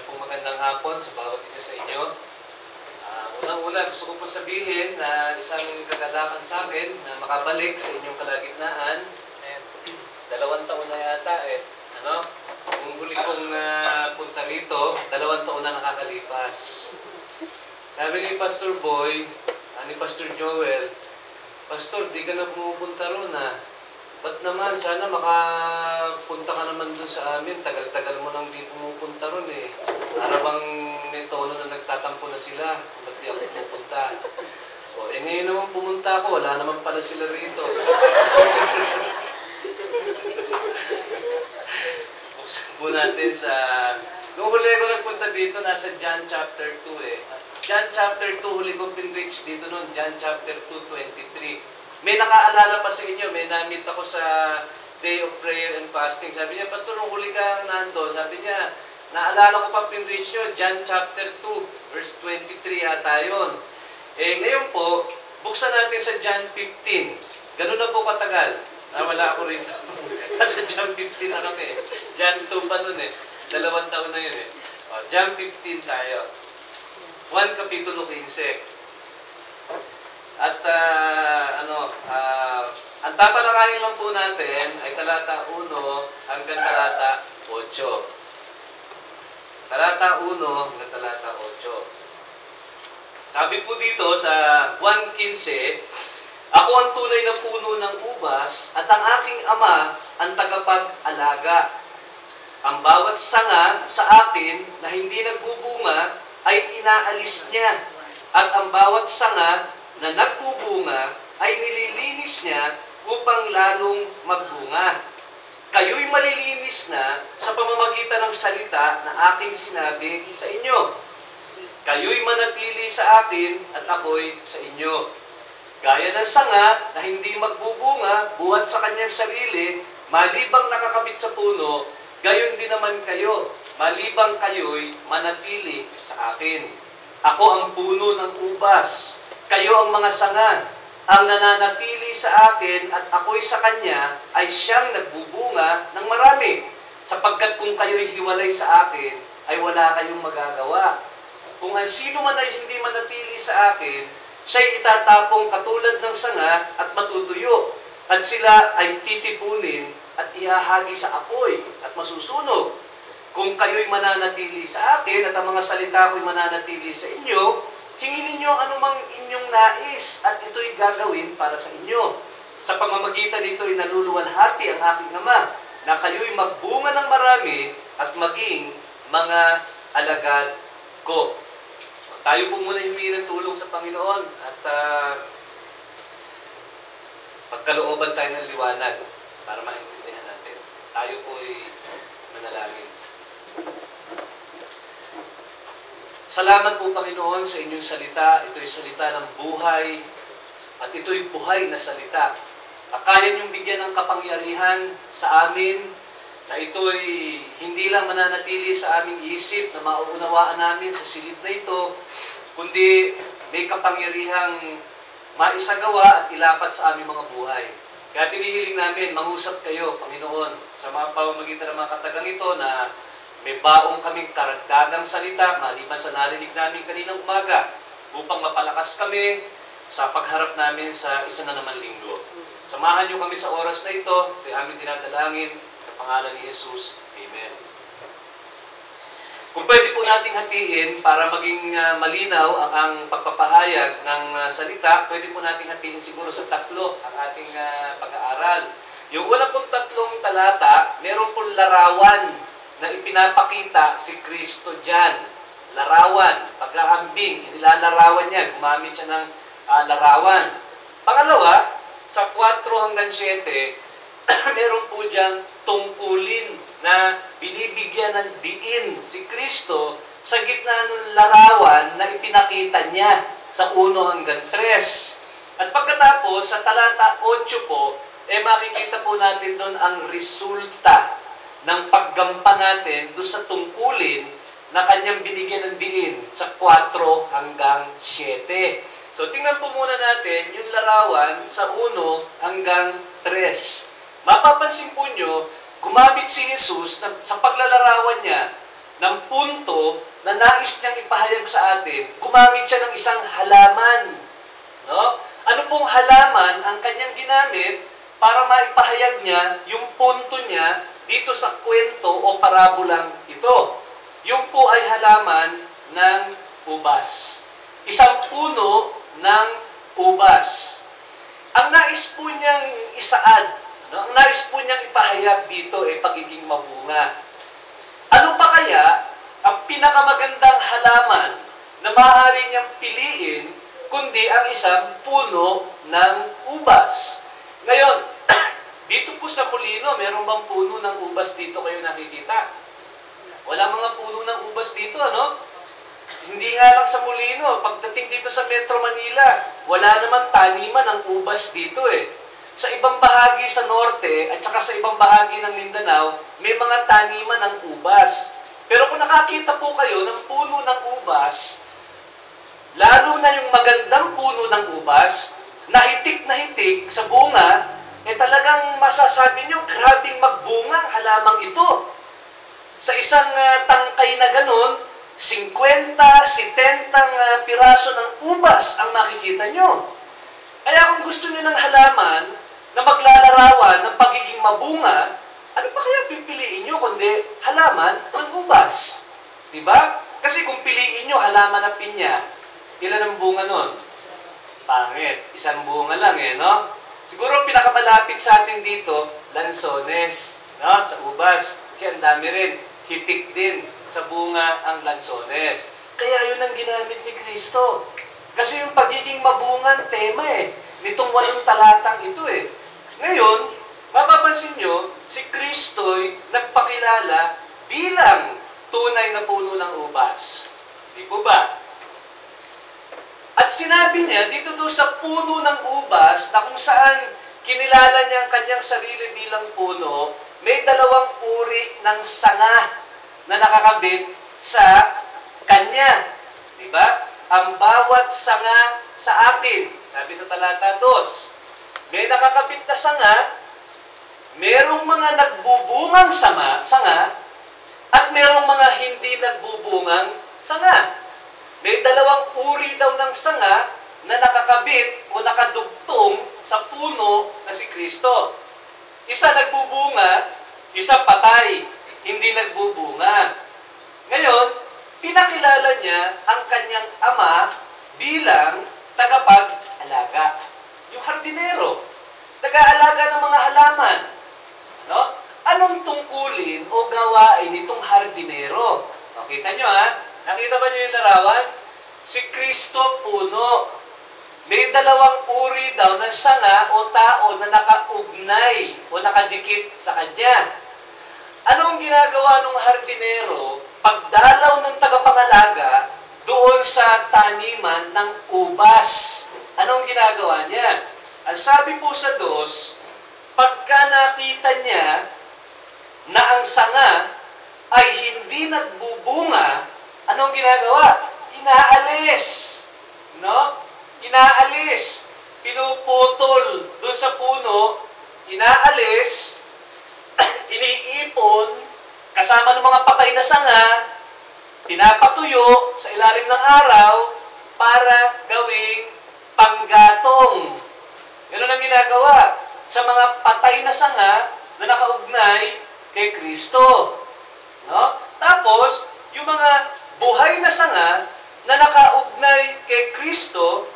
pong magandang hapon sa bawat isa sa inyo. Unang-una, gusto ko po sabihin na isang kagalakan sa akin na makabalik sa inyong kalagitnaan. 2 taon na yata Yung huli kong punta rito, 2 taon na nakakalipas. Sabi ni Pastor Boy, ni Pastor Joel, Pastor, di ka na pumupunta ron Ba't naman? Sana makapunta ka naman dun sa amin. Tagal-tagal mo nang di pumupunta ron Para bang may tono na nagtatampo na sila. Ba't di ako pumupunta? Ngayon naman pumunta ako, wala naman pala sila rito. Buksan po natin sa... Nung huli ko nagpunta dito, nasa John chapter 2 John chapter 2, huli ko pinreach dito noon. John chapter 2:23. May nakaalala pa sa inyo, may na-meet ako sa Day of Prayer and Fasting. Sabi niya, Pastor, nung huli ka nando, sabi niya, naalala ko pa pinreach nyo, John chapter 2, verse 23 yata yun. Ngayon po, buksan natin sa John 15. Ganun na po katagal. Wala ako rito. Nasa John 15 na kami. John 2 pa nun 2 taon na yun John 15 tayo. 1 kapitulo 15. At ang tatalakayin lang po natin ay talata 1 hanggang talata 8. Talata 1 hanggang talata 8. Sabi po dito sa 1:15, ako ang tunay na puno ng ubas at ang aking ama ang tagapag-alaga. Ang bawat sanga sa akin na hindi nagbubunga ay inaalis niya. At ang bawat sanga na nagbubunga ay nililinis niya upang lalong magbunga. Kayo'y malilinis na sa pamamagitan ng salita na aking sinabi sa inyo. Kayo'y manatili sa akin at ako'y sa inyo. Gaya ng sanga na hindi magbubunga buhat sa kanyang sarili, malibang nakakabit sa puno, gayon din naman kayo, malibang kayo'y manatili sa akin. Ako ang puno ng ubas. Kayo ang mga sanga, ang nananatili sa akin at ako'y sa kanya ay siyang nagbubunga ng marami. Sapagkat kung kayo'y hiwalay sa akin, ay wala kayong magagawa. Kung ang sino man ay hindi manatili sa akin, siya'y itatapong katulad ng sanga at matutuyo. At sila ay titipunin at ihahagi sa apoy at masusunog. Kung kayo'y mananatili sa akin at ang mga salita ko'y mananatili sa inyo, hingin ninyo anumang inyong nais at ito'y gagawin para sa inyo. Sa pamamagitan nito'y naluluwalhati ang aking Ama na kayo'y magbunga ng marami at maging mga alagad ko. Tayo po muna humingi ng tulong sa Panginoon at pagkalooban tayo ng liwanag para maintindihan natin. Tayo po'y manalangin. Salamat po, Panginoon, sa inyong salita. Ito'y salita ng buhay at ito'y buhay na salita. Kaya niyong bigyan ng kapangyarihan sa amin na ito'y hindi lang mananatili sa aming isip na mauunawaan namin sa silid na ito, kundi may kapangyarihang maisagawa at ilapat sa aming mga buhay. Kaya tinihiling namin, mangusap kayo, Panginoon, sa mga pamamagitan ng mga katagang ito na may baong kaming karagdagang salita maliban sa narinig namin kaninang umaga upang mapalakas kami sa pagharap namin sa isa na naman linggo. Samahan niyo kami sa oras na ito. Ito'y aming dinadalangin sa pangalan ni Jesus. Amen. Kung pwede po nating hatiin para maging malinaw ang pagpapahayag ng salita, pwede po nating hatiin siguro sa 3 ang ating pag-aaral. Yung una pong 3 talata, meron pong larawan na ipinapakita si Kristo dyan. Larawan, paghahambing, inilalarawan niya, gumamit siya ng larawan. Pangalawa, sa 4 hanggang 7, meron po diyang tungkulin na binibigyan ng diin si Kristo sa gitna ng larawan na ipinakita niya sa 1 hanggang 3. At pagkatapos, sa talata 8 po, makikita po natin doon ang resulta ng paggampan natin doon sa tungkulin na kanyang binigyan ng diin sa 4 hanggang 7. So, tingnan po muna natin yung larawan sa 1 hanggang 3. Mapapansin po nyo, gumamit si Jesus sa paglalarawan niya ng punto na nais niyang ipahayag sa atin, gumamit siya ng isang halaman. No? Ano pong halaman ang kanyang ginamit para maipahayag niya yung punto niya dito sa kwento o parabolang ito? Yung po ay halaman ng ubas. Isang puno ng ubas. Ang nais po niyang isaad, no? Ang nais po niyang ipahayag dito ay pagiging mabunga. Ano pa kaya ang pinakamagandang halaman na maaari niyang piliin kundi ang isang puno ng ubas? Ngayon, dito po sa Molino, meron bang puno ng ubas dito kayo nakikita? Wala mga puno ng ubas dito, ano? Hindi nga lang sa Molino, pagdating dito sa Metro Manila, wala naman taniman ng ubas dito eh. Sa ibang bahagi sa norte at saka sa ibang bahagi ng Mindanao, may mga taniman ng ubas. Pero kung nakakita po kayo ng puno ng ubas, lalo na yung magandang puno ng ubas, na hitik sa bunga, eh talagang masasabi nyo, grabing magbunga ang halamang ito. Sa isang tangkay na ganun, 50, 70 piraso ng ubas ang makikita nyo. Kaya kung gusto nyo ng halaman na maglalarawan ng pagiging mabunga, ano pa kaya pipiliin nyo kundi halaman ng ubas? Diba? Kasi kung piliin nyo halaman ng pinya, ilan ang bunga nun? Pangit. Isang bunga lang eh, no? Siguro pinakamalapit sa atin dito, lansones, no? Sa ubas. Kasi ang dami rin. Hitik din sa bunga ang lansones. Kaya yun ang ginamit ni Kristo. Kasi yung pagiging mabungan, tema eh. Nitong 8 talatang ito eh. Ngayon, mapapansin nyo, si Kristo'y nagpakilala bilang tunay na puno ng ubas. Di po ba? At sinabi niya, dito doon sa puno ng ubas, na kung saan kinilala niya ang kanyang sarili bilang puno, may 2 uri ng sanga na nakakabit sa kanya. Diba? Ang bawat sanga sa akin, sabi sa talata 2, may nakakabit na sanga, merong mga nagbubungang sanga, at merong mga hindi nagbubungang sanga. May 2 uri daw ng sanga na nakakabit o nakadugtong sa puno na si Kristo. Isa nagbubunga, isa patay, hindi nagbubunga. Ngayon, pinakilala niya ang kanyang ama bilang tagapag-alaga. Yung hardinero, nag-aalaga ng mga halaman. No? Anong tungkulin o gawain itong hardinero? O, kita nyo ha? Nakita ba nyo yung larawan? Si Kristo puno. May 2 uri daw ng sanga o tao na nakaugnay o nakadikit sa kanya. Anong ginagawa ng hardinero pagdalaw ng tagapangalaga doon sa taniman ng ubas? Anong ginagawa niya? Ang sabi po sa 2, pagka nakita niya na ang sanga ay hindi nagbubunga, anong ginagawa? Inaalis. No? Inaalis. Pinuputol doon sa puno, inaalis, iniipon, kasama ng mga patay na sanga, pinapatuyo sa ilalim ng araw para gawing panggatong. Ganun ang ginagawa sa mga patay na sanga na nakaugnay kay Kristo. No? Tapos, yung mga buhay na sanga na nakaugnay kay Kristo,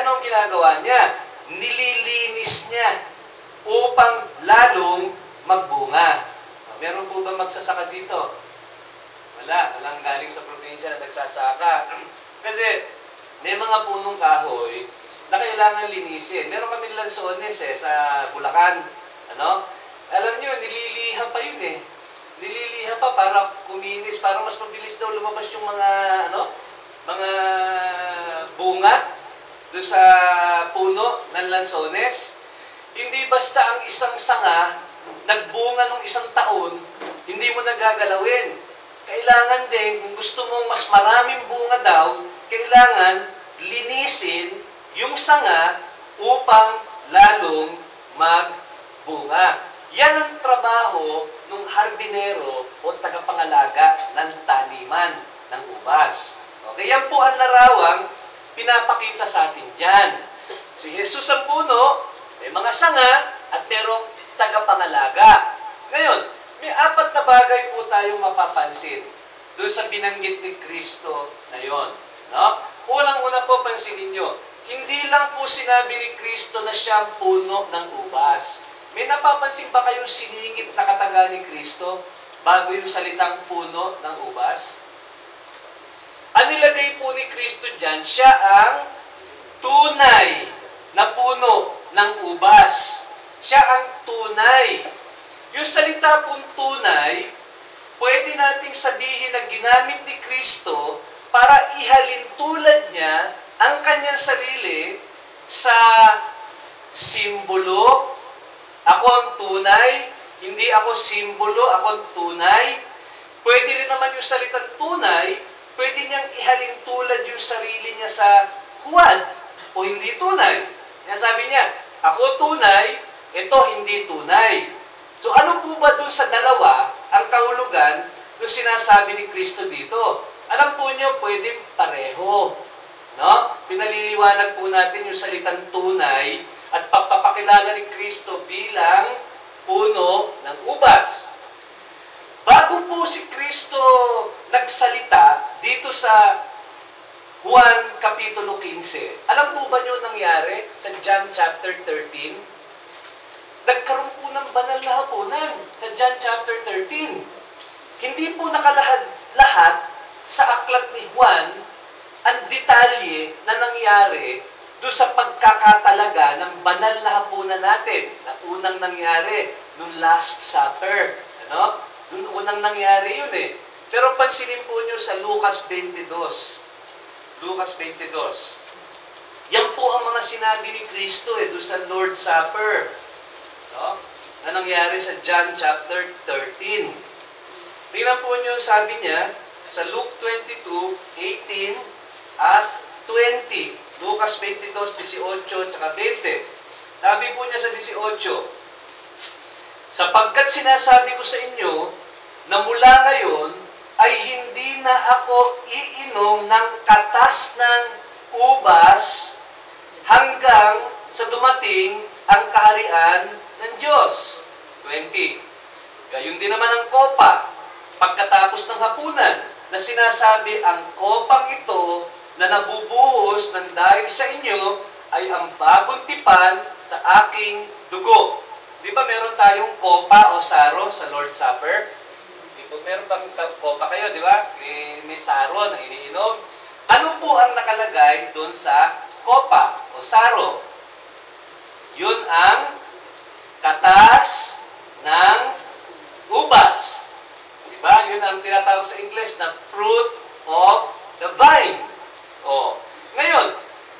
anong ginagawa niya? Nililinis niya upang lalong magbunga. Meron po ba magsasaka dito? Walang galing sa probinsya na nagsasaka. Kasi may mga punong kahoy na kailangan linisin. Meron kami lansones sa Bulacan. Ano? Alam niyo, nililiha pa yun eh. Nililiha pa para kuminis, para mas mabilis daw lumabas yung mga mga bunga doon sa puno ng lansones. Hindi basta ang isang sanga nagbunga ng isang taon, hindi mo nagagalawin. Kailangan din, kung gusto mong mas maraming bunga daw, kailangan linisin yung sanga upang lalong magbunga. Yan ang trabaho ng hardinero o tagapangalaga ng taniman. na yan po ang larawang pinapakita sa atin dyan. Si Jesus ang puno, may mga sanga, at merong tagapangalaga. Ngayon, may apat na bagay po tayong mapapansin doon sa binanggit ni Kristo na yon. No? Unang-una po, pansinin nyo, hindi lang po sinabi ni Kristo na siya ang puno ng ubas. May napapansin ba kayong siningit na kataga ni Kristo bago yung salitang puno ng ubas? Ang nilagay po ni Kristo dyan, siya ang tunay na puno ng ubas. Siya ang tunay. Yung salita pong tunay, pwede nating sabihin na ginamit ni Kristo para ihalin tulad niya ang kanyang sarili sa simbolo. Ako ang tunay, hindi ako simbolo, ako ang tunay. Pwede rin naman yung salitang tunay, pwede niyang ihalin tulad yung sarili niya sa huwad o hindi tunay. Kaya sabi niya, ako tunay, ito hindi tunay. So ano po ba dun sa dalawa ang kahulugan nung sinasabi ni Kristo dito? Alam po niyo, pwedeng pareho. No? Pinaliliwanag po natin yung salitang tunay at pagpapakilala ni Kristo bilang puno ng ubas. Bago po si Kristo nagsalita dito sa Juan Kapitulo 15, alam po ba niyo nangyari sa John chapter 13? Nagkaroon po ng banal na hapunan sa John chapter 13. Hindi po nakalahad-lahat sa aklat ni Juan ang detalye na nangyari doon sa pagkakatalaga ng banal na hapunan natin na unang nangyari nung Last Supper. Ano? Doon unang nangyari yun eh. Pero pansinin po nyo sa Lucas 22. Lucas 22. Yan po ang mga sinabi ni Kristo eh, doon sa Lord's Supper. No? Na nangyari sa John chapter 13. Tingnan po nyo, sabi niya, sa Luke 22:18 at 20. Lucas 22:18 at 20. Sabi po niya sa 18, sapagkat sinasabi ko sa inyo na mula ngayon ay hindi na ako iinom ng katas ng ubas hanggang sa dumating ang kaharian ng Diyos. 20. Gayon din naman ang kopa pagkatapos ng hapunan na sinasabi ang kopang ito na nabubuhos ng dahil sa inyo ay ang bagong tipan sa aking dugo. Di ba meron tayong kopa o saro sa Lord's Supper? Meron bang kopa kayo, di ba? May saro na iniinom. Ano po ang nakalagay doon sa kopa o saro? Yun ang katas ng ubas. Di ba? Yun ang tinatawag sa English na fruit of the vine. O, ngayon,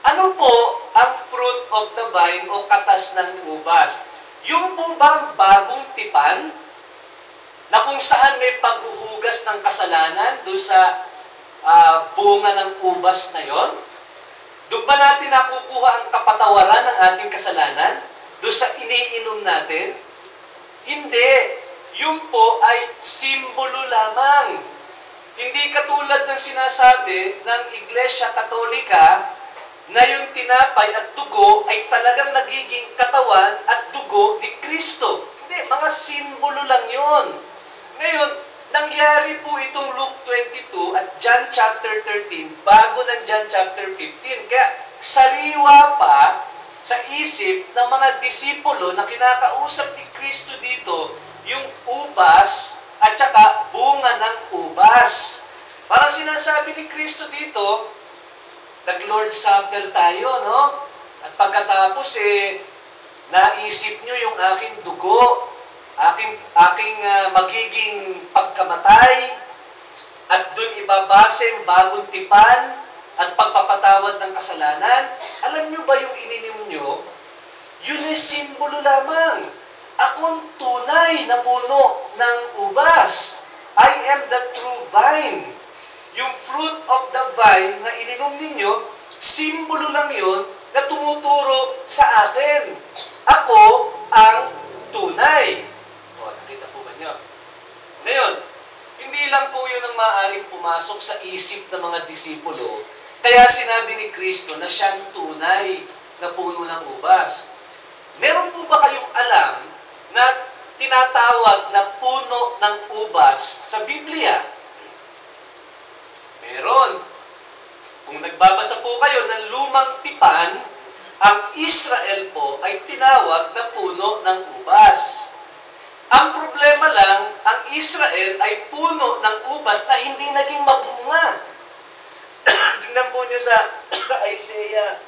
ano po ang fruit of the vine o katas ng ubas? Yung po bang bagong tipan na kung saan may paghuhugas ng kasalanan doon sa bunga ng ubas na yon? Doon ba natin nakukuha ang kapatawaran ng ating kasalanan? Doon sa iniinom natin? Hindi. Yun po ay simbolo lamang. Hindi katulad ng sinasabi ng Iglesia Katolika na yung tinapay at dugo ay talagang nagiging katawan at dugo ni Kristo. Hindi, mga simbolo lang yun. Ngayon, nangyari po itong Luke 22 at John chapter 13 bago ng John chapter 15. Kaya sariwa pa sa isip ng mga disipulo na kinakausap ni Kristo dito yung ubas at saka bunga ng ubas. Parang sinasabi ni Kristo dito, nag-Lord's Supper tayo, no? At pagkatapos naisip nyo yung aking dugo, aking magiging pagkamatay, at dun ibabase yung bagong tipan at pagpapatawad ng kasalanan. Alam nyo ba yung ininom nyo? Yun ay simbolo lamang. Akong tunay na puno ng ubas. I am the true vine. Yung fruit of the vine na ininom ninyo, simbolo lang yun na tumuturo sa akin. Ako ang tunay. O, nakita po ba nyo? Ngayon, hindi lang po yun ang maaaring pumasok sa isip ng mga disipulo. Kaya sinabi ni Kristo na siyang tunay na puno ng ubas. Meron po ba kayong alam na tinatawag na puno ng ubas sa Biblia? Meron. Kung nagbabasa po kayo ng lumang tipan, ang Israel po ay tinawag na puno ng ubas. Ang problema lang, ang Israel ay puno ng ubas na hindi naging mabunga. Tingnan po nyo sa Isaiah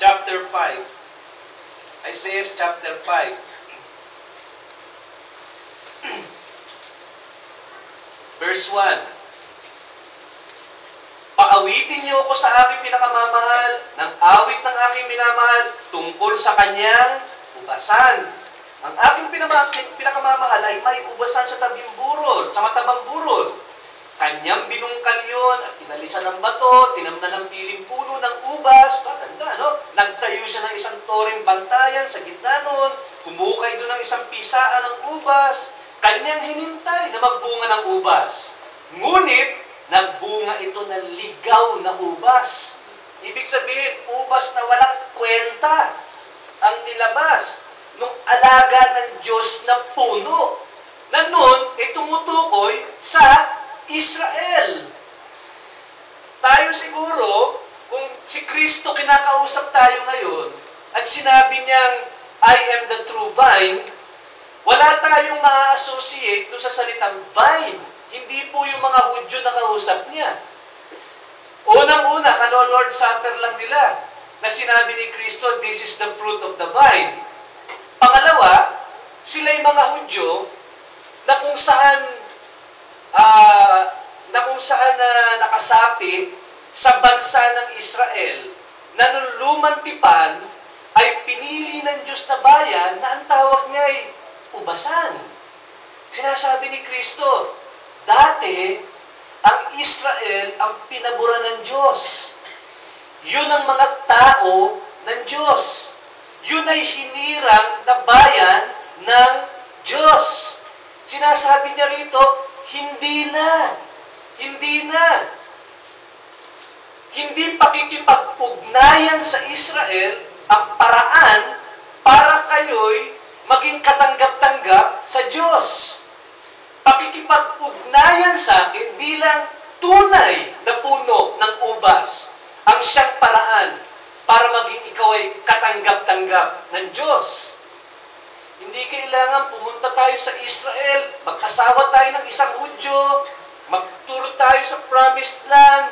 chapter 5. Isaiah chapter 5. Verse 1. Paawitin niyo ako sa aking pinakamamahal, ng awit ng aking minamahal, tungkol sa kanyang ubasan. Ang aking pinakamamahal ay may ubasan sa tabing burol, sa matabang burol. Kanyang binungkal yun, at inalisan ng bato, tinamnan ng piling puno ng ubas. Maganda, no? Nagtayo siya ng isang toreng bantayan sa gitna noon, humukay doon ng isang pisaan ng ubas. Kanyang hinintay na magbunga ng ubas. Ngunit, nagbunga ito ng ligaw na ubas. Ibig sabihin, ubas na walang kwenta ang nilabas nung alaga ng Diyos na puno na noon ay tumutukoy sa Israel. Tayo siguro, kung si Kristo kinakausap tayo ngayon at sinabi niyang, I am the true vine, wala tayong ma-associate doon sa salitang vine. Hindi po yung mga Hudyo na kausap niya. Unang-una, Lord Supper lang nila na sinabi ni Kristo, this is the fruit of the vine. Pangalawa, sila yung mga Hudyo na kung saan nakasapi sa bansa ng Israel na nung lumang tipan ay pinili ng Diyos na bayan na ang tawag niya ay ubasan. Sinasabi ni Kristo, dati, ang Israel ang pinabura ng Diyos. Yun ang mga tao ng Diyos. Yun ay hinirang na bayan ng Diyos. Sinasabi niya rito, hindi na. Hindi na. Hindi pakikipag-ugnayan sa Israel ang paraan para kayo'y maging katanggap-tanggap sa Diyos. Pakikipag-ugnayan sa akin bilang tunay na puno ng ubas ang siyang paraan para maging ikaw ay katanggap-tanggap ng Diyos. Hindi kailangan pumunta tayo sa Israel, mag-asawa tayo ng isang Hudyo, magturo tayo sa promised land,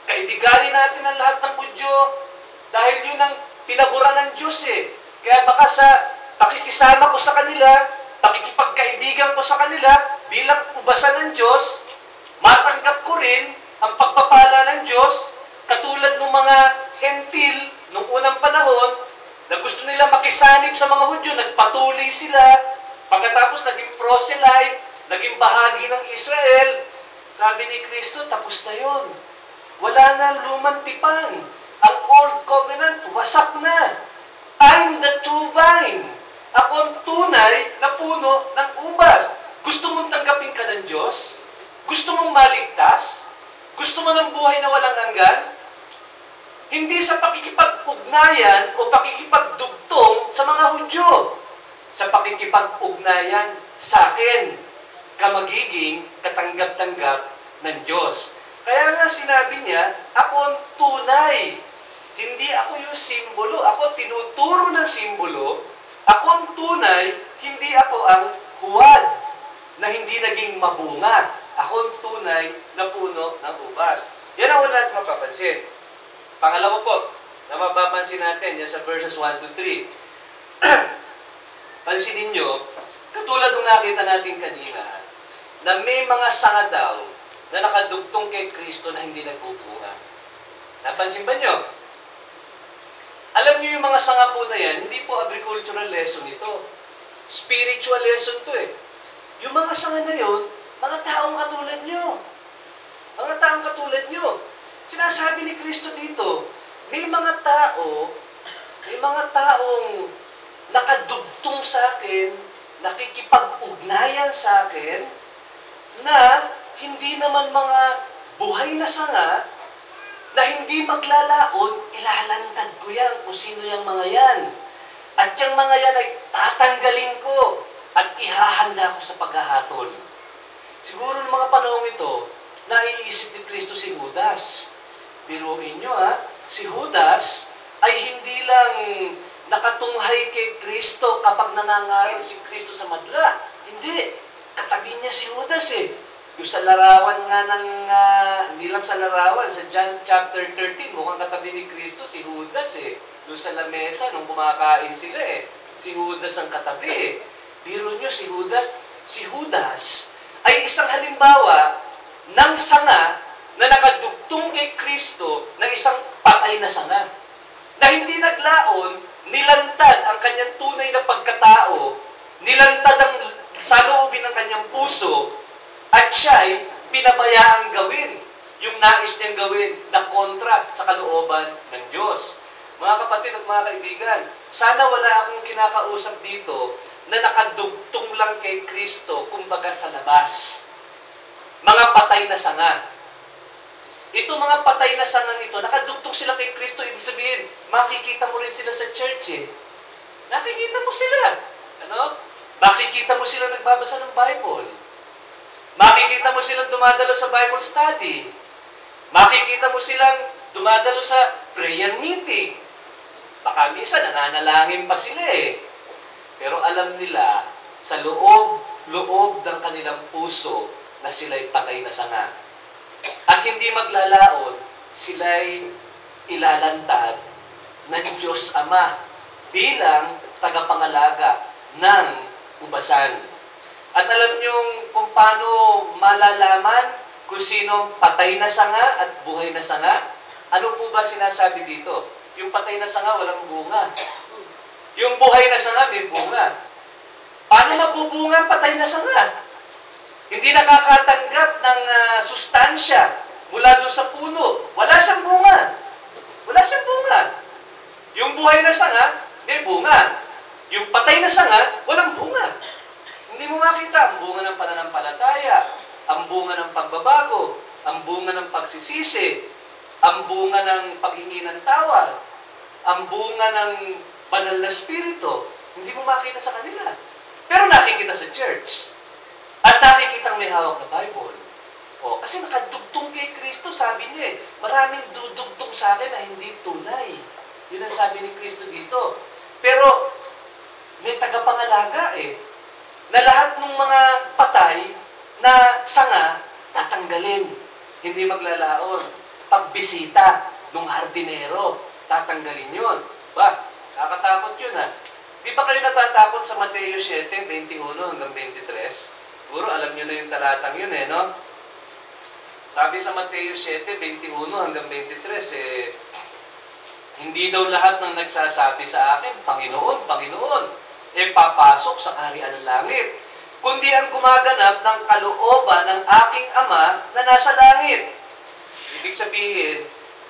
kaibiganin natin ang lahat ng Hudyo, dahil yun ang pinabura ng Diyos eh. Kaya baka sa pakikisama ko sa kanila, pakikipagkaibigan ko sa kanila, bilang ubasan ng Diyos, matanggap ko rin ang pagpapala ng Diyos, katulad ng mga hentil nung unang panahon, na gusto nila makisanib sa mga Hudyo, nagpatuloy sila, pagkatapos naging proselyte, naging bahagi ng Israel. Sabi ni Kristo, tapos na yun. Wala na lumang tipan. Ang old covenant, wasak na. I'm the true vine. Ako ang tunay na puno ng ubas. Gusto mong tanggapin ka ng Diyos? Gusto mong maligtas? Gusto mo ng buhay na walang hanggan? Hindi sa pakikipag-ugnayan o pakikipagdugtong sa mga Hudyo. Sa pakikipag-ugnayan sa akin, ka magiging katanggap-tanggap ng Diyos. Kaya nga sinabi niya, ako ang tunay. Hindi ako yung simbolo. Ako tinuturo ng simbolo. Ako ang tunay, hindi ako ang huwad na hindi naging mabunga. Ako ang tunay na puno ng ubas. Yan ang una natin mapapansin. Pangalawa po, na mapapansin natin, yan sa verses 1 to 3. Pansinin nyo, katulad ng nakita natin kanina, na may mga sanga daw na nakadugtong kay Kristo na hindi nagbubunga. Napansin ba nyo? Alam niyo yung mga sanga po na yan, hindi po agricultural lesson ito. Spiritual lesson to eh. Yung mga sanga na yun, mga taong katulad nyo. Mga taong katulad nyo. Sinasabi ni Kristo dito, may mga taong nakadugtong sa akin, nakikipag-ugnayan sa akin, na hindi naman mga buhay na sanga na hindi maglalaon, ilalantad ko yan kung sino yung mga yan. At yung mga yan ay tatanggalin ko at ihahanda ko sa paghahatol. Siguro ng mga panahon ito, naiisip ni Kristo si Judas. Biruin nyo si Judas ay hindi lang nakatunghay kay Kristo kapag nangangaral si Kristo sa madla. Hindi. Katabi niya si Judas Yung sa larawan nga ng, hindi lang sa larawan, sa John chapter 13, mukhang katabi ni Kristo si Judas Yung sa lamesa, nung kumakain sila si Judas ang katabi Biro nyo si Judas ay isang halimbawa ng sanga na nakadugtong kay Kristo na isang patay na sanga. Na hindi naglaon, nilantad ang kanyang tunay na pagkatao, nilantad ang saloobin ng kanyang puso, at siya'y pinabayaang gawin yung nais niyang gawin na kontra sa kalooban ng Diyos. Mga kapatid at mga kaibigan, sana wala akong kinakausap dito na nakadugtong lang kay Kristo, kumbaga sa labas. Mga patay na sanga. Ito mga patay na sangang ito, nakadugtong sila kay Kristo, ibig sabihin, makikita mo rin sila sa church Nakikita mo sila. Makikita mo sila nagbabasa ng Bible. Makikita mo silang dumadalo sa Bible study. Makikita mo silang dumadalo sa prayer meeting. Baka minsan nananalangin pa sila Pero alam nila, sa loob ng kanilang puso, na sila'y patay na sanga. At hindi maglalaon, sila'y ilalantad ng Diyos Ama bilang tagapangalaga ng ubasan. At alam niyong kung paano malalaman kung sino patay na sanga at buhay na sanga? Ano po ba sinasabi dito? Yung patay na sanga, walang bunga. Yung buhay na sanga, may bunga. Paano mabubunga ang patay na sanga? Hindi nakakatanggap ng sustansya mula doon sa puno. Wala siyang bunga. Wala siyang bunga. Yung buhay na sanga, may bunga. Yung patay na sanga, walang bunga. Hindi mo makita ang bunga ng pananampalataya, ang bunga ng pagbabago, ang bunga ng pagsisisi, ang bunga ng paghingi ng tawad, ang bunga ng banal na spirito. Hindi mo makita sa kanila. Pero nakikita sa church. At nakikita may hawak na Bible. Kasi nakadugtong kay Kristo, sabi niya maraming dudugtong sa akin na hindi tunay. Yun ang sabi ni Kristo dito. Pero may tagapangalaga na lahat ng mga patay na sanga, tatanggalin. Hindi maglalaon. Pagbisita ng hardinero, tatanggalin yun. Nakakatakot yun Di ba kayo natatakot sa Mateo 7:21 hanggang 23? Siguro alam nyo na yung talatang yun no? Sabi sa Mateo 7:21 hanggang 23, hindi daw lahat ng nagsasabi sa akin, Panginoon, Panginoon, papasok sa kaharian ng langit. Kundi ang gumaganap ng kalooban ng aking Ama na nasa langit. Ibig sabihin,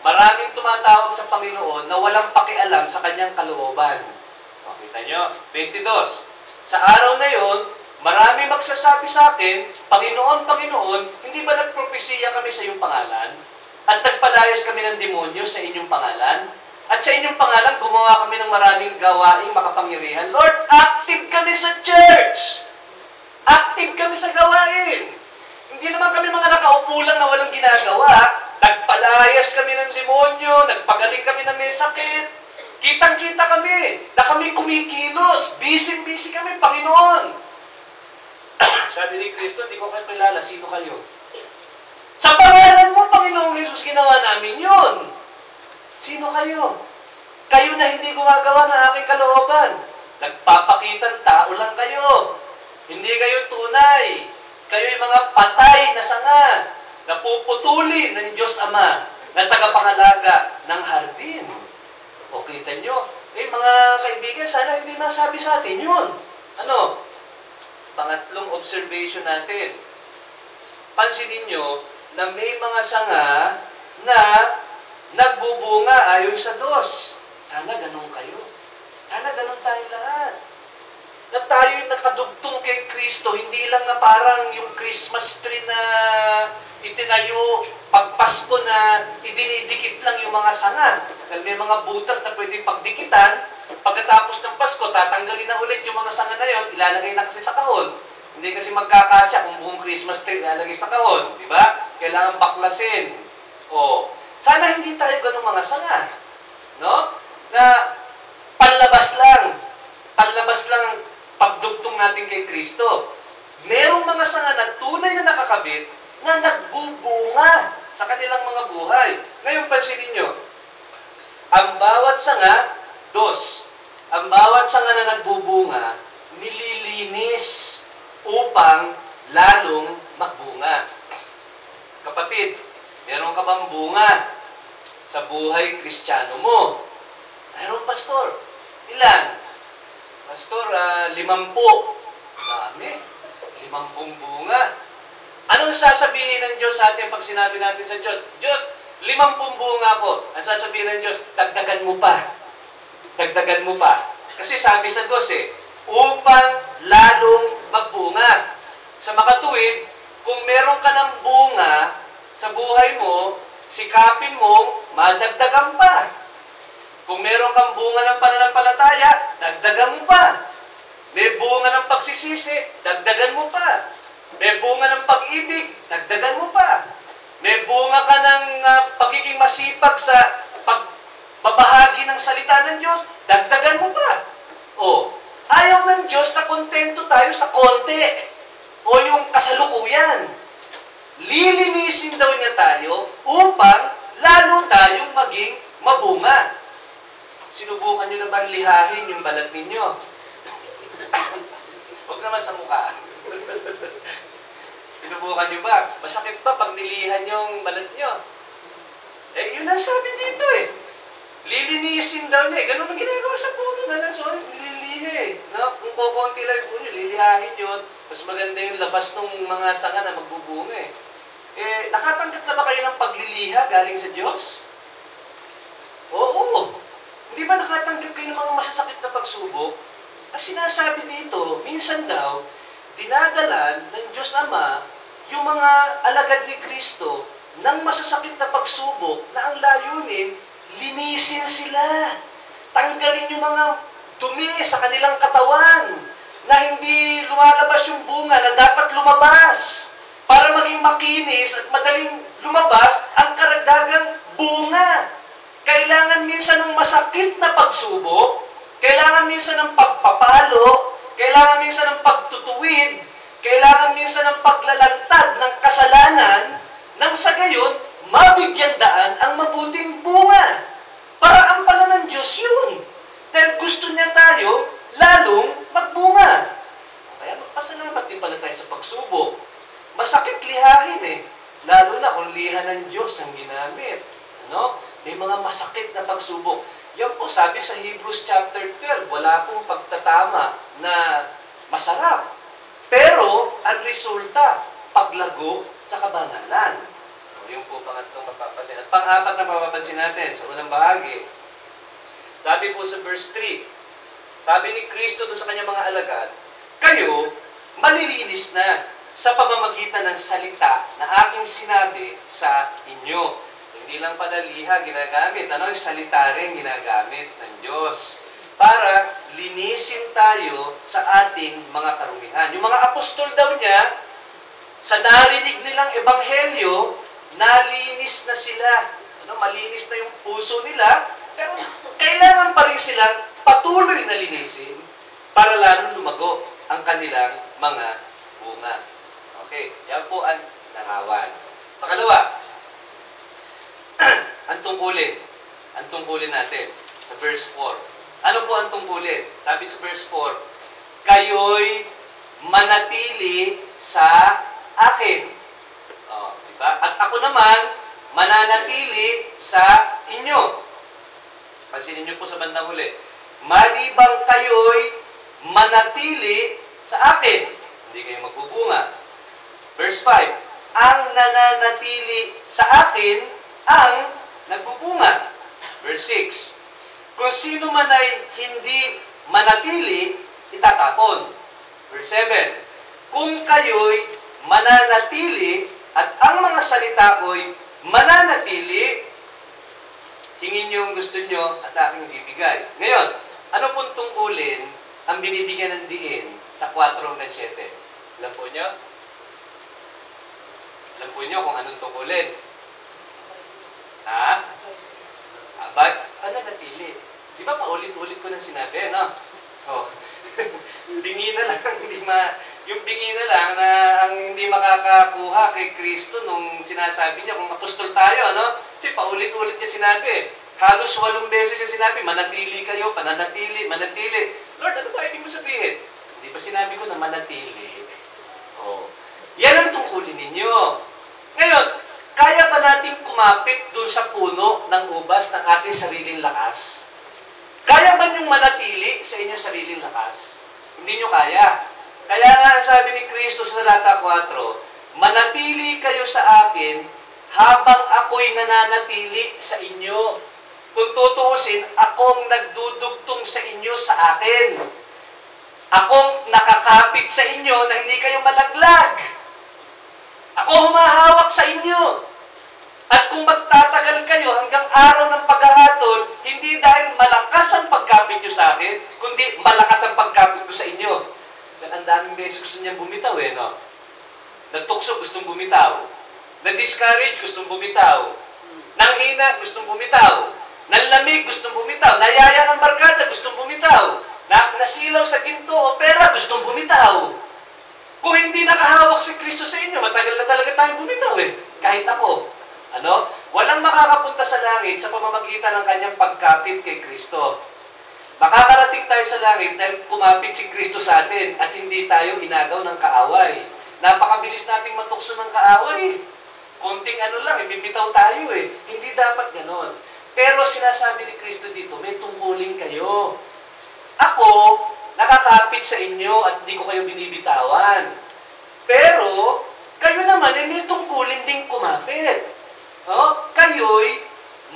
maraming tumatawag sa Panginoon na walang pakialam sa kanyang kalooban. Kita nyo? 22. Sa araw na yon, marami magsasabi sa akin, Panginoon, Panginoon, hindi ba nagpropesiya kami sa iyong pangalan? At nagpalayas kami ng demonyo sa inyong pangalan? At sa inyong pangalan, gumawa kami ng maraming gawaing makapangyarihan. Lord, active kami sa church! Active kami sa gawain! Hindi naman kami mga nakaupo lang na walang ginagawa. Nagpalayas kami ng demonyo, nagpagaling kami na may sakit. Kitang-kita kami na kami kumikilos. Busy-busy kami, Panginoon. Sabi ni Kristo, hindi ko kayo kilala. Sino kayo? Sa pangalan mo, Panginoong Jesus, ginawa namin yun. Sino kayo? Kayo na hindi gumagawa ng aking kalooban. Nagpapakitang tao lang kayo. Hindi kayo tunay. Kayo'y mga patay na sanga. Napuputuli ng Diyos Ama na tagapangalaga ng hardin. O kita nyo, mga kaibigan, sana hindi masabi sa atin yun. Pangatlong observation natin. Pansinin nyo na may mga sanga na nagbubunga ayon sa Diyos. Sana ganun kayo. Sana ganun tayong lahat. Na tayo'y nakadugtong kay Kristo, hindi lang na parang yung Christmas tree na itinayo pag Pasko na idinidikit lang yung mga sanga. Dahil may mga butas na pwedeng pagdikitan. Pagkatapos ng Pasko, tatanggalin na ulit yung mga sanga na yun, ilalagay na kasi sa kahon. Hindi kasi magkakasya kung buong Christmas tree ilalagay sa kahon. Di ba? Kailangan baklasin. O, sana hindi tayo ganung mga sanga. No? Na panlabas lang pagdugtong natin kay Kristo. Merong mga sanga na tunay na nakakabit na nagbubunga sa kanilang mga buhay. Ngayon, pansinin nyo, ang bawat sanga na nagbubunga, nililinis upang lalong magbunga. Kapatid, meron ka bang bunga sa buhay Kristiyano mo? Meron, Pastor. Ilan? Pastor, 50. Dami. 50 bunga. Anong sasabihin ng Diyos sa atin pag sinabi natin sa Diyos? Diyos, 50 bunga po. Ang sasabihin ng Diyos, dagdagan mo pa. Dagdagan mo pa. Kasi sabi sa Diyos upang lalong magbunga. Sa makatuwid, kung meron ka ng bunga sa buhay mo, sikapin mong madagdagan pa. Kung meron kang bunga ng pananampalataya, dagdagan mo pa. May bunga ng pagsisisi, dagdagan mo pa. May bunga ng pag-ibig, dagdagan mo pa. May bunga ka ng pagiging masipag sa pagbabahagi ng salita ng Diyos, dagdagan mo pa. Ayaw ng Diyos na kontento tayo sa konti o yung kasalukuyan. Lilinisin daw niya tayo upang lalo tayong maging mabunga. Sinubukan nyo na ba lihahin yung balat ninyo? Huwag naman sa mukha. Sinubukan nyo ba? Masakit ba pag nilihan yung balat nyo? Yun ang sabi dito Lilinisin daw niya Ganun ang ginagawa sa puno na nililihi. No? Kung kukunti lang yung puno, lilihahin yun. Mas maganda yung labas ng mga sanga na magbubunga nakatanggap na ba kayo ng pagliliha galing sa Diyos? Oo. Hindi ba nakatanggap kayo ng mga masasakit na pagsubok? Ang sinasabi dito, minsan daw, dinadalan ng Diyos Ama yung mga alagad ni Kristo ng masasakit na pagsubok na ang layunin, linisin sila. Tanggalin yung mga dumi sa kanilang katawan na hindi lumalabas yung bunga na dapat lumabas para maging makinis at madaling lumabas ang karagdagang bunga. Kailangan minsan ng masakit na pagsubok, kailangan minsan ng pagpapalo, kailangan minsan ng pagtutuwid, kailangan minsan ng paglalantad ng kasalanan, nang sa gayon, mabigyan daan ang mabuting bunga. Paraan pala ng Diyos yun. Dahil gusto niya tayo lalong magbunga. Kaya magpasalamat din pala tayo sa pagsubok. Masakit lihahin lalo na kung liha ng Diyos ang ginamit. May mga masakit na pagsubok. Yan po, sabi sa Hebrews chapter 12, wala pong pagtatama na masarap. Pero, ang resulta, paglago sa kabanalan. Yung po pangatlong mapapansin. At pang-apat na mapapansin natin sa unang bahagi. Sabi po sa verse 3, sabi ni Kristo doon sa kanyang mga alagad, kayo, malilinis na sa pamamagitan ng salita na aking sinabi sa inyo. Hindi lang pala liha ginagamit. Yung salita rin ginagamit ng Diyos para linisin tayo sa ating mga karumihan. Yung mga apostol daw niya, sa narinig nilang ebanghelyo, nalinis na sila. Malinis na yung puso nila, pero kailangan pa rin silang patuloy na linisin para lalong lumago ang kanilang mga bunga. Okay, yan po ang larawan. Pangalawa, ang tungkulin. Ang tungkulin natin sa verse 4. Ano po ang tungkulin? Sabi sa verse 4, kayo'y manatili sa akin. Diba? At ako naman, mananatili sa inyo. Pansinin niyo po sa bandang huli. Malibang kayo'y manatili sa akin, hindi kayo magbubunga. Verse 5, ang nananatili sa akin ang nagbubunga. Verse 6, kung sino man ay hindi manatili, itatapon. Verse 7, kung kayo'y mananatili at ang mga salita ko'y mananatili. Hingin niyo ang gusto niyo at aking bibigay. Ngayon, ano pong tungkulin ang binibigyan ng diin sa 4:7? Alam po niyo? Alam po niyo kung anong tungkulin? Ha? Nanatili. Di ba paulit-ulit ko nang sinabi, no? Oh. Bingi na lang, yung bingi na lang na ang hindi makakakuha kay Kristo nung sinasabi niya kung apostol tayo, no? Kasi paulit-ulit niya sinabi. Halos 8 beses niya sinabi, manatili kayo, pananatili, manatili. Lord, ano ba ibig mo sabihin? Hindi ba sinabi ko na manatili? Oh. Yan ang tungkulin ninyo. Ngayon, kaya ba natin kumapit dun sa puno ng ubas ng ating sariling lakas? Kaya ba niyong manatili sa inyong sariling lakas? Hindi niyo kaya. Kaya nga sabi ni Kristo sa talata 4, manatili kayo sa akin habang ako'y nananatili sa inyo. Kung tutuusin, akong nagdudugtong sa inyo sa akin. Akong nakakapit sa inyo na hindi kayo malaglag. Ako humahawak sa inyo. At kung magtatagal kayo hanggang araw ng paghahatol, hindi dahil malakas ang pagkapit nyo sa akin, kundi malakas ang pagkapit ko sa inyo. Ang daming beses gusto niyang bumitaw, no? Nagtukso, gustong bumitaw. Na-discourage, gustong bumitaw. Nanghina, gustong bumitaw. Nanlamig, gustong bumitaw. Nayaya ng barkada, gustong bumitaw. Nasilaw sa ginto o pera, gustong bumitaw. Kung hindi nakahawak si Kristo sa inyo, matagal na talaga tayong bumitaw, Kahit ako. Ano? Walang makakapunta sa langit sa pamamagitan ng kanyang pagkapit kay Kristo. Makakarating tayo sa langit dahil kumapit si Kristo sa atin at hindi tayo inagaw ng kaaway. Napakabilis nating matukso ng kaaway. Konting lang, ibibitaw tayo Hindi dapat ganon. Pero sinasabi ni Kristo dito, may tungkulin kayo. Ako, nakakapit sa inyo at hindi ko kayo binibitawan. Pero, kayo naman ay may tungkulin ding kumapit. Kayo'y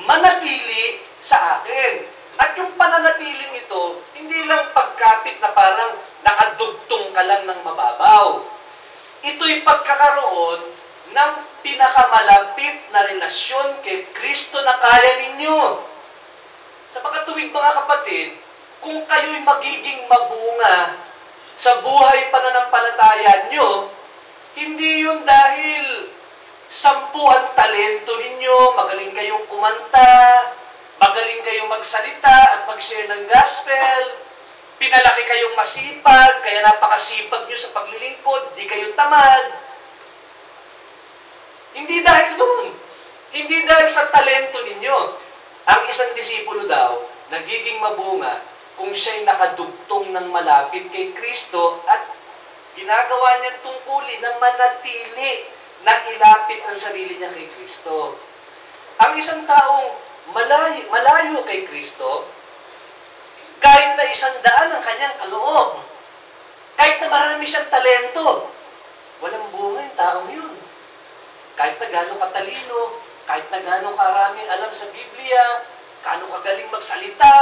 manatili sa akin. At yung pananatiling ito, hindi lang pagkapit na parang nakadugtong ka lang ng mababaw. Ito'y pagkakaroon ng pinakamalapit na relasyon kay Kristo na kaya ninyo. Sa pagkatuwid mga kapatid, kung kayo'y magiging mabunga sa buhay pananampalataya nyo, hindi yun dahil 10 ang talento ninyo, magaling kayong kumanta, magaling kayong magsalita at mag-share ng gospel, pinalaki kayong masipag, kaya napakasipag nyo sa paglilingkod, di kayo tamad. Hindi dahil doon. Hindi dahil sa talento ninyo. Ang isang disipulo daw, nagiging mabunga kung siya'y nakadugtong ng malapit kay Kristo at ginagawa niyang tungkulin na manatili na ilapit ang sarili niya kay Kristo. Ang isang taong malayo kay Kristo, kahit na 100 ang kanyang kaloob, kahit na marami siyang talento, walang bunga yung taong yun. Kahit na gano'ng katalino, kahit na gano'ng karami alam sa Biblia, gano'ng kagaling magsalita,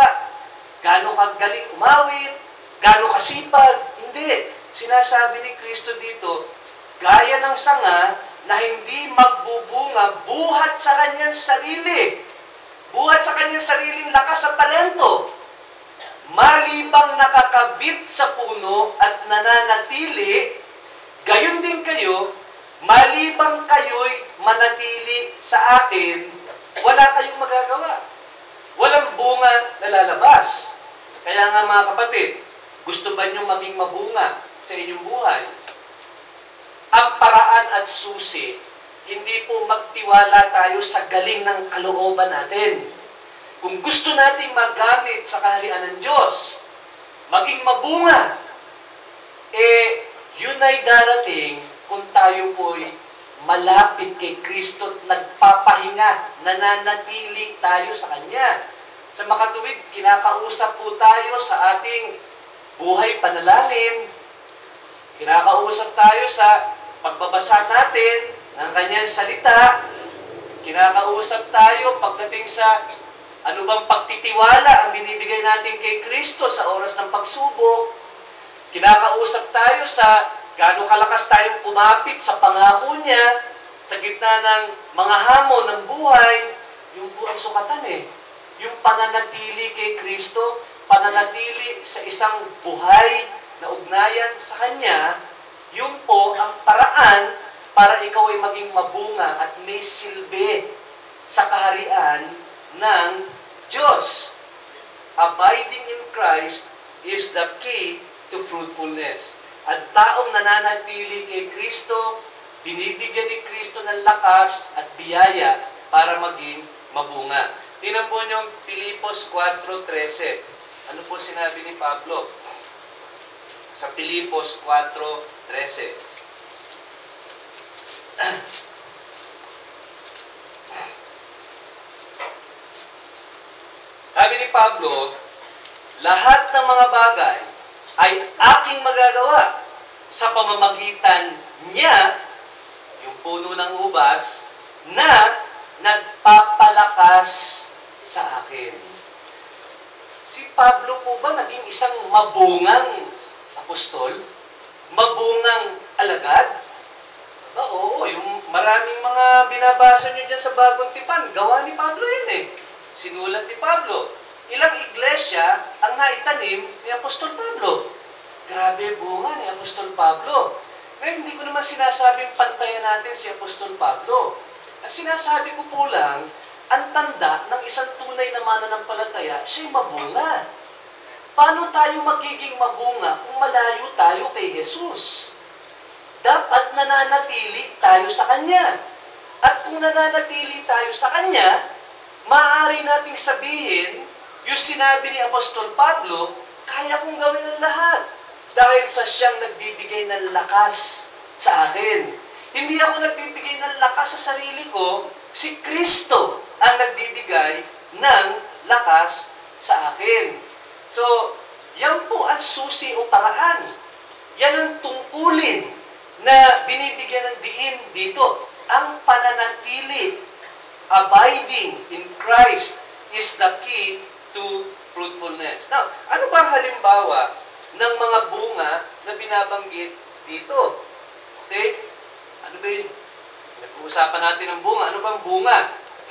gano'ng kagaling umawit, gano'ng kasipag, hindi. Sinasabi ni Kristo dito, gaya ng sanga na hindi magbubunga buhat sa kanyang sarili. Buhat sa kanyang sariling lakas at talento. Malibang nakakabit sa puno at nananatili, gayon din kayo, malibang kayo'y manatili sa akin, wala kayong magagawa. Walang bunga na lalabas. Kaya nga mga kapatid, gusto ba niyong maging mabunga sa inyong buhay? Ang paraan at susi, hindi po magtiwala tayo sa galing ng kalooban natin. Kung gusto nating magamit sa kaharian ng Diyos, maging mabunga, yun ay darating kung tayo po'y malapit kay Kristo at nagpapahinga, nananatili tayo sa Kanya. Sa makatuwid, kinakausap po tayo sa ating buhay panalangin. Kinakausap tayo sa pagbabasa natin ng Kanyang salita. Kinakausap tayo pagdating sa ano bang pagtitiwala ang binibigay natin kay Kristo sa oras ng pagsubok. Kinakausap tayo sa gaano kalakas tayong kumapit sa pangako niya. sa gitna ng mga hamon ng buhay, yung po ang sukatan Yung pananatili kay Kristo, pananatili sa isang buhay na ugnayan sa Kanya, yun po ang paraan para ikaw ay maging mabunga at may silbi sa kaharian ng Diyos. Abiding in Christ is the key to fruitfulness. At taong nananatili kay Kristo, binibigyan ni Kristo ng lakas at biyaya para maging mabunga. Tingnan po niyo Pilipos 4:13. Ano po sinabi ni Pablo? Sa Pilipos 4:13. Sabi ni Pablo, lahat ng mga bagay ay aking magagawa sa pamamagitan niya, yung puno ng ubas, na nagpapalakas sa akin. Si Pablo po ba naging isang mabungang apostol? Mabungang alagad? Oo, yung maraming mga binabasa nyo dyan sa Bagong Tipan, gawa ni Pablo yun Sinulat ni Pablo. Ilang iglesia ang naitanim ni Apostol Pablo. Grabe bunga ni Apostol Pablo. Ngayon, hindi ko naman sinasabing pantayan natin si Apostol Pablo. Ang sinasabi ko po lang, ang tanda ng isang tunay na mananampalataya, siya'y mabunga. Paano tayo magiging mabunga kung malayo tayo kay Jesus? Dapat nananatili tayo sa Kanya. At kung nananatili tayo sa Kanya, maaari nating sabihin, yung sinabi ni Apostol Pablo, kaya kong gawin ang lahat dahil sa siyang nagbibigay ng lakas sa akin. Hindi ako nagbibigay ng lakas sa sarili ko, si Kristo ang nagbibigay ng lakas sa akin. So, yan po ang susi o paraan. Yan ang tungkulin na binibigyan ng diin dito. Ang pananatili, abiding in Christ is the key to fruitfulness. Now, ano ba ang halimbawa ng mga bunga na binabanggit dito? Okay? Ano ba yun? Nag-uusapan natin ang bunga. Ano ba ang bunga?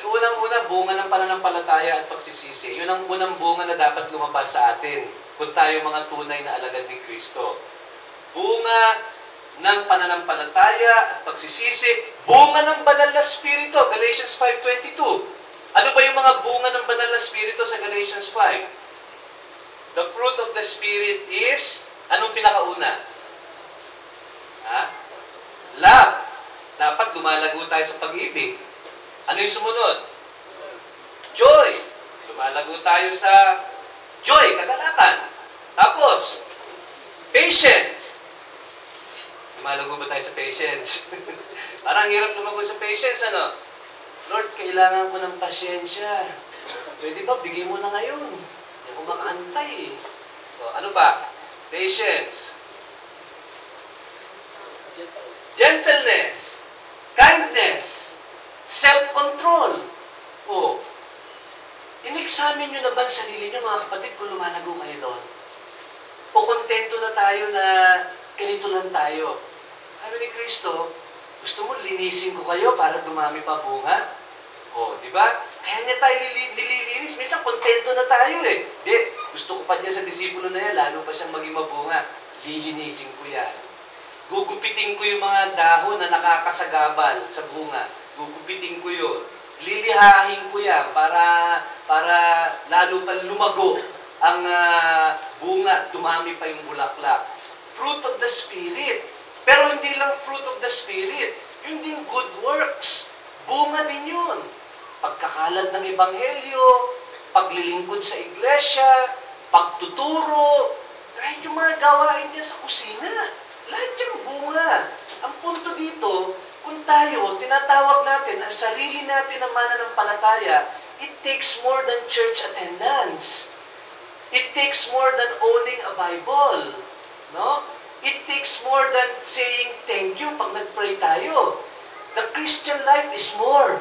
Unang-una, bunga ng pananampalataya at pagsisisi. Yun ang unang bunga na dapat lumabas sa atin kung tayo mga tunay na alagad ni Kristo. Bunga ng pananampalataya at pagsisisi. Bunga ng banal na spirito. Galatians 5:22. Ano ba yung mga bunga ng banal na spirito sa Galatians 5? The fruit of the Spirit is, anong pinakauna? Love. Dapat lumalago tayo sa pag-ibig. Ano yung sumunod? Joy. Lumalago tayo sa joy, kagalakan. Tapos, patience. Lumalago ba tayo sa patience? Parang hirap lumago sa patience, ano? Lord, kailangan ko ng pasyensya. Pwede ba, bigay mo na ngayon. Hindi ako makaantay. So, ano ba? Patience. Gentleness. Kindness. Self-control. O, in-examine nyo na ba ang sarili nyo, mga kapatid, kung lumalago kayo doon? O kontento na tayo na ganito lang tayo? Sabi ni Kristo, gusto mo linisin ko kayo para dumami pa bunga? O, di ba? Kaya niya tayo nililinis. Minsan, kontento na tayo Di, gusto ko pa niya sa disipulo na yan, lalo pa siyang maging mabunga. Lilinisin ko yan. Gugupitin ko yung mga dahon na nakakasagabal sa bunga. Gugupitin ko yun. Lilihahin ko yan para lalo pa lumago ang bunga at dumami pa yung bulaklak. Fruit of the Spirit. Pero hindi lang fruit of the Spirit. Yung din good works. Bunga din yun. Pagkakalat ng Ebanghelyo, paglilingkod sa iglesia, pagtuturo, kahit yung mga gawain dyan sa kusina. Lahat yung bunga. Ang punto dito, kung tayo, tinatawag natin ang sarili natin na mananampalataya, it takes more than church attendance. It takes more than owning a Bible. No? It takes more than saying thank you pag nag-pray tayo. The Christian life is more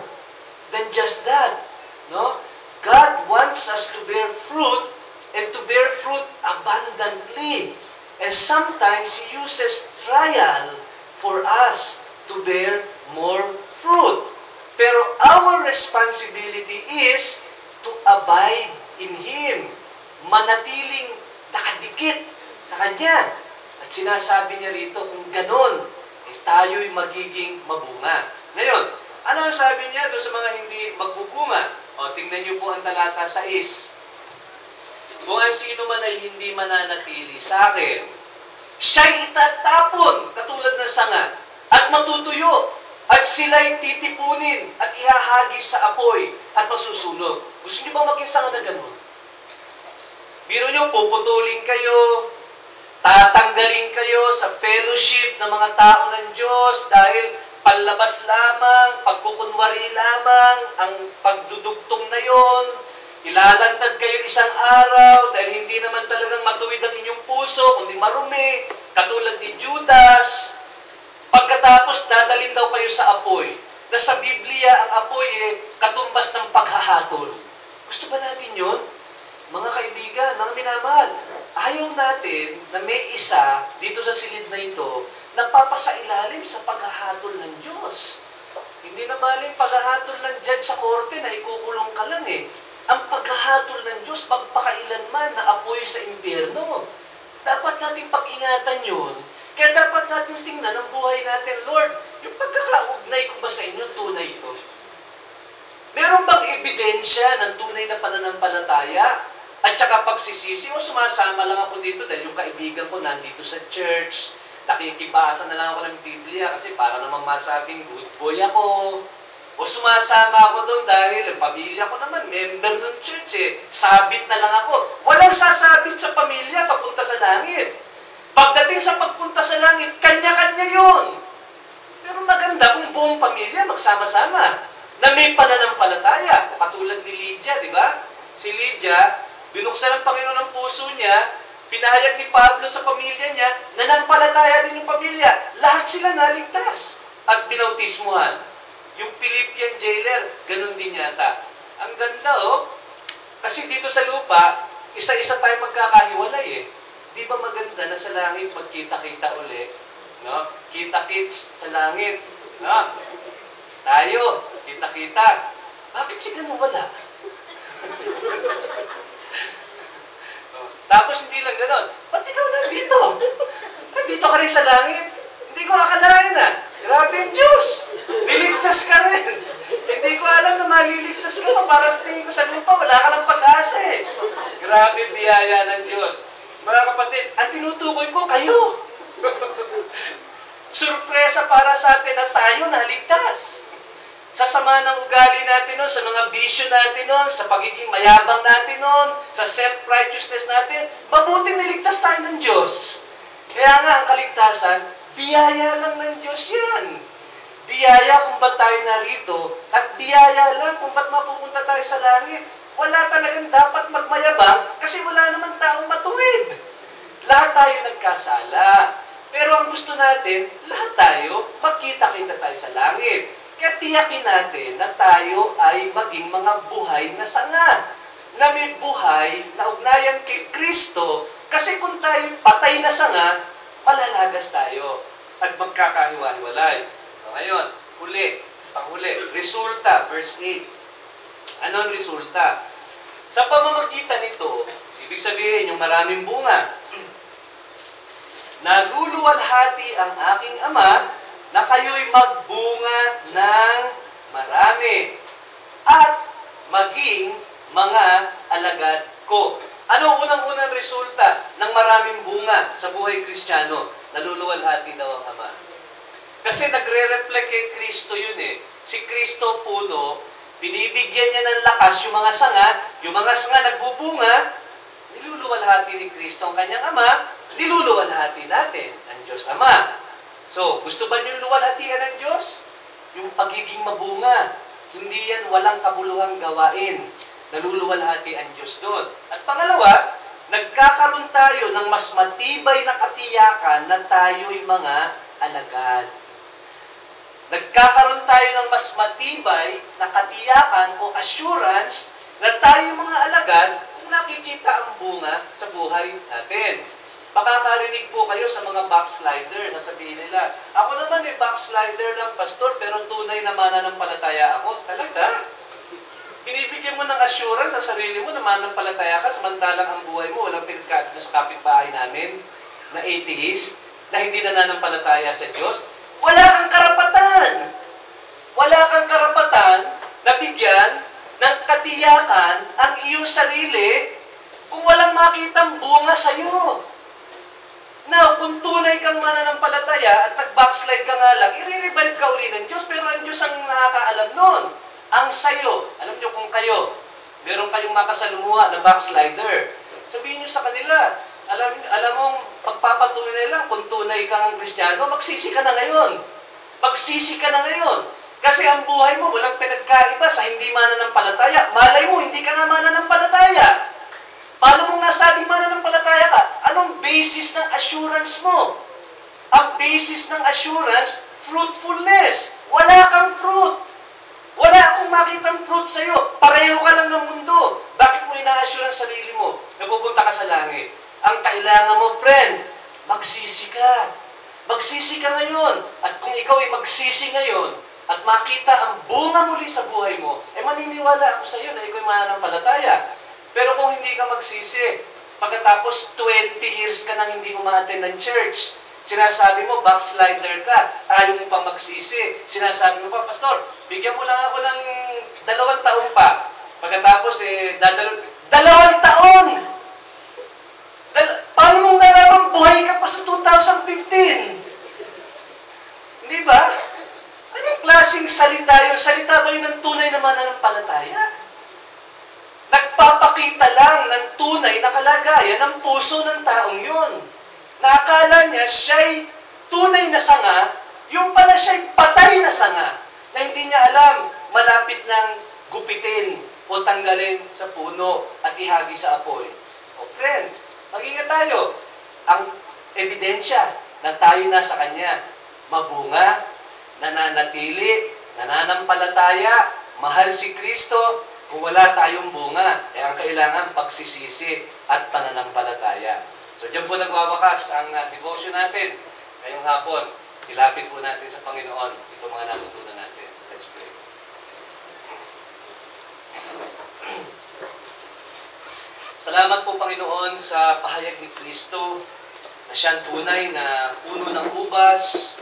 than just that. No? God wants us to bear fruit and to bear fruit abundantly. And sometimes He uses trial for us to bear more fruit. Pero our responsibility is to abide in Him. Manatiling nakadikit sa Kanya. At sinasabi niya rito, kung ganon, tayo'y magiging mabunga. Ngayon, ano ang sabi niya doon sa mga hindi magbubunga? O, tingnan niyo po ang talata 6. Kung ang sino man ay hindi mananatili sa akin, siya'y itatapon katulad ng sanga at matutuyo at sila'y titipunin at ihahagis sa apoy at masusunog. Gusto niyo ba maging sanga na ganun? Biro niyo, puputulin kayo, tatanggalin kayo sa fellowship ng mga tao ng Diyos dahil panlabas lamang, pagkukunwari lamang, ang pagdudugtong na yon. Ilalantad kayo isang araw dahil hindi naman talagang matuwid ang inyong puso, kundi marumi, katulad ni Judas. Pagkatapos, dadalhin daw kayo sa apoy. Na sa Biblia, ang apoy katumbas ng paghahatol. Gusto ba natin yun? Mga kaibigan, mga minamahal, ayaw natin na may isa dito sa silid na ito nagpapasailalim sa paghahatol ng Diyos. Hindi na baling paghahatol ng judge sa korte na ikukulong ka lang eh. Ang paghahatol ng Diyos, magpakailanman na apoy sa impyerno. Dapat natin pag-ingatan yun. Kaya dapat natin tingnan ang buhay natin, Lord, yung pagkakaugnay ko ba sa inyo, tunay ito? Meron bang ebidensya ng tunay na pananampalataya? At saka pagsisisi, o sumasama lang ako dito dahil yung kaibigan ko nandito sa church, nakikibasa na lang ako ng Biblia kasi para namang masabing good boy ako. O sumasama ako doon dahil pamilya ko naman, member ng church eh. Sabit na lang ako. Walang sasabit sa pamilya papunta sa langit. Pagdating sa pagpunta sa langit, kanya-kanya yun. Pero maganda kung buong pamilya magsama-sama na may pananampalataya. O katulad ni Lydia, di ba? Si Lydia, binuksan ng Panginoon ang puso niya, pinahayag ni Pablo sa pamilya niya, nanampalataya din yung pamilya. Lahat sila naligtas at binautismuhan. Yung Philippian jailer, ganun din yata. Ang ganda oh. Kasi dito sa lupa, isa-isa tayo magkakahiwalay eh. Di ba maganda na sa langit magkita-kita uli? No? Kita-kits sa langit. No? Tayo, kita-kita. Bakit si ganun wala? Tapos hindi lang gano'n. Ba't ikaw nandito? Nandito ka rin sa langit? Hindi ko akalain ah. Grabe yung Diyos. Niligtas ka rin. Hindi ko alam na maliligtas ka pa. Para sa tingin ko sa lupa, wala ka ng pag-asa eh. Grabe biyaya ng Diyos. Mga kapatid, ang tinutukoy ko, kayo. Surpresa para sa atin na tayo naligtas. Sa sama ng ugali natin nun, sa mga bisyo natin nun, sa pagiging mayabang natin nun, sa self-righteousness natin, mabuting niligtas tayo ng Diyos. Kaya nga, ang kaligtasan, biyaya lang ng Diyos yan. Biyaya kung ba't tayo narito, at biyaya lang kung ba't mapupunta tayo sa langit. Wala talagang dapat magmayabang, kasi wala naman taong matuwid. Lahat tayo nagkasala. Pero ang gusto natin, lahat tayo, magkita-kita tayo sa langit. Kaya tiyakin natin na tayo ay maging mga buhay na sanga. Na may buhay na ugnayan kay Kristo. Kasi kung tayo patay na sanga, malalagas tayo. At magkakahiwa-hiwalay. So, ngayon, panghuli. Resulta, verse 8. Ano ang resulta? Sa pamamagitan nito, ibig sabihin yung maraming bunga. Naluluwalhati ang aking Ama na kayo'y magbunga ng marami at maging mga alagad ko. Ano unang-unang resulta ng maraming bunga sa buhay Kristiyano? Naluluwalhati daw ang Ama. Kasi nagre-reflect kay Kristo yun eh. Si Kristo puno, binibigyan niya ng lakas yung mga sanga nagbubunga, niluluwalhati ni Kristo ang kanyang Ama, niluluwalhati natin ang Diyos Ama. So, gusto ba niyo luwalhatian ng Diyos? Yung pagiging mabunga. Hindi yan walang kabuluhang gawain. Naluluwalhati ang Diyos doon. At pangalawa, nagkakaroon tayo ng mas matibay na katiyakan na tayo'y mga alagad. Nagkakaroon tayo ng mas matibay na katiyakan o assurance na tayo mga alagad kung nakikita ang bunga sa buhay natin. Makakarinig po kayo sa mga backslider, sasabihin nila, ako naman backslider lang, pastor, pero tunay na mananampalataya ako. Talaga? Binibigyan mo ng assurance sa sarili mo na mananampalataya ka, samantalang ang buhay mo, walang pinagkakita sa kapitbahay namin na atheist, na hindi nananampalataya sa Diyos. Wala kang karapatan! Wala kang karapatan na bigyan ng katiyakan ang iyong sarili kung walang makitang bunga sa iyo. Now, kung tunay kang mananampalataya at nag-backslide ka nga lang, i-revive ka uli ng Diyos, pero ang Diyos ang nakakaalam nun. Ang sayo, alam nyo kung kayo, meron kayong makasalumuha na backslider, sabihin nyo sa kanila, alam mong pagpapatuloy na lang, kung tunay kang Kristiyano, magsisi ka na ngayon. Magsisi ka na ngayon. Kasi ang buhay mo, walang pinagkaiba sa hindi mananampalataya. Malay mo, hindi ka nga mananampalataya. Paano mong nasabing mananampalataya ka? Anong basis ng assurance mo? Ang basis ng assurance, fruitfulness. Wala kang fruit. Wala akong makitang fruit sa'yo. Pareho ka lang ng mundo. Bakit mo ina-assure ang sarili mo? Napupunta ka sa langit. Ang kailangan mo, friend, magsisi ka. Magsisi ka ngayon. At kung ikaw ay magsisi ngayon, at makita ang bunga muli sa buhay mo, maniniwala ako sa iyo na ikaw ay mananampalataya. Pero kung hindi ka magsisi, pagkatapos 20 years ka nang hindi uma-attend ng church, sinasabi mo, backslider ka, ayaw mo pang magsisi. Sinasabi mo pa, pastor, bigyan mo lang ako ng 2 taon pa. Pagkatapos, 2 taon! Paano mong nalaman buhay ka pa sa 2015? Hindi ba? Anong klaseng salita yun? Salita ba yun ng tunay na mananampalataya? Nagpapakita lang ng tunay na kalagayan ng puso ng taong yun. Nakakala niya siya'y tunay na sanga, yung pala siya'y patay na sanga, na hindi niya alam, malapit nang gupitin o tanggalin sa puno at ihagi sa apoy. O friends, mag-ingat tayo. Ang ebidensya na tayo na sa Kanya, mabunga, nananatili, nananampalataya, mahal si Kristo, kung wala tayong bunga, ang kailangan pagsisisi at pananampalataya. So, diyan po nagwawakas ang devotion natin. Ngayong hapon, ilapit po natin sa Panginoon itong mga natutunan natin. Let's pray. Salamat po, Panginoon, sa pahayag ni Kristo na siyang tunay na puno ng ubas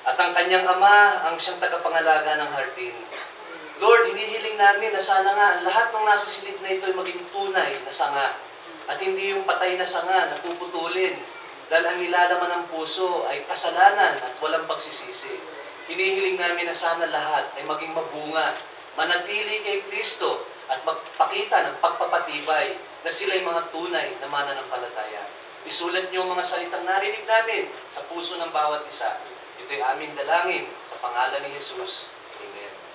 at ang kanyang ama ang siyang tagapangalaga ng hardin. Lord, hinihiling namin na sana nga lahat ng nasa silid na ito ay maging tunay na sanga at hindi yung patay na sanga na puputulin dahil ang nilalaman ng puso ay kasalanan at walang pagsisisi. Hinihiling namin na sana lahat ay maging mabunga, manatili kay Kristo at magpakita ng pagpapatibay na sila'y mga tunay na mananampalataya. Isulat niyo ang mga salitang narinig namin sa puso ng bawat isa. Ito'y aming dalangin sa pangalan ni Jesus. Amen.